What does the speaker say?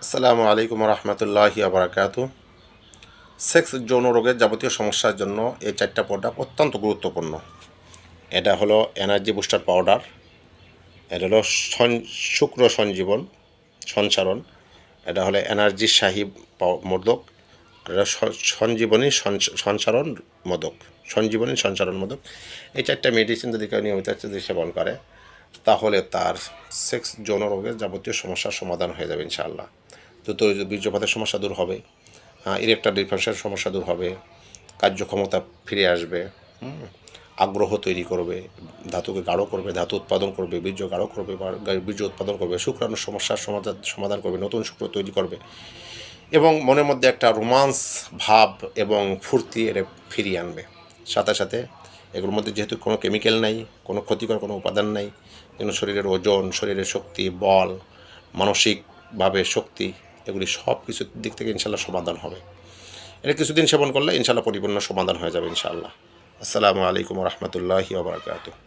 আসসালামু আলাইকুম রহমতুল্লাহি আবরাকাতু। সেক্স যৌন রোগের যাবতীয় সমস্যার জন্য এই চারটা প্রোডাক্ট অত্যন্ত গুরুত্বপূর্ণ। এটা হলো এনার্জি বুস্টার পাউডার, এটা হলো শুক্র সঞ্চারণ, এটা হলো এনার্জি শাহী মোদক, এটা সঞ্জীবনী সঞ্চারণ মোদক। এই চারটা মেডিসিন যদি কেউ নিয়মিত যদি সেবন করে তাহলে তার সেক্স যৌন রোগের যাবতীয় সমস্যার সমাধান হয়ে যাবে ইনশাআল্লাহ। দ্রুত বীর্যপাতের সমস্যা দূর হবে, ইরেকটাইল ডিসফাংশনের সমস্যা দূর হবে, কার্যক্ষমতা ফিরে আসবে, আগ্রহ তৈরি করবে, ধাতুকে গাঢ় করবে, ধাতু উৎপাদন করবে, বীর্য গাঢ় করবে বা বীর্য উৎপাদন করবে, শুক্রাণুর সমস্যার সমাধান করবে, নতুন শুক্র তৈরি করবে এবং মনের মধ্যে একটা রোমান্স ভাব এবং ফুর্তি এর ফিরিয়ে আনবে। সাথে সাথে এগুলোর মধ্যে যেহেতু কোনো কেমিক্যাল নাই, কোনো ক্ষতিকর কোনো উপাদান নাই, যেন শরীরের ওজন, শরীরের শক্তি, বল, মানসিকভাবে শক্তি, এগুলি সব কিছুর দিক থেকে ইনশাল্লাহ সমাধান হবে। এটা কিছুদিন সেবন করলে ইনশাল্লাহ পরিপূর্ণ সমাধান হয়ে যাবে ইনশাআল্লাহ। আসসালামু আলাইকুম রহমতুল্লাহি ওয়া বারাকাতুহু।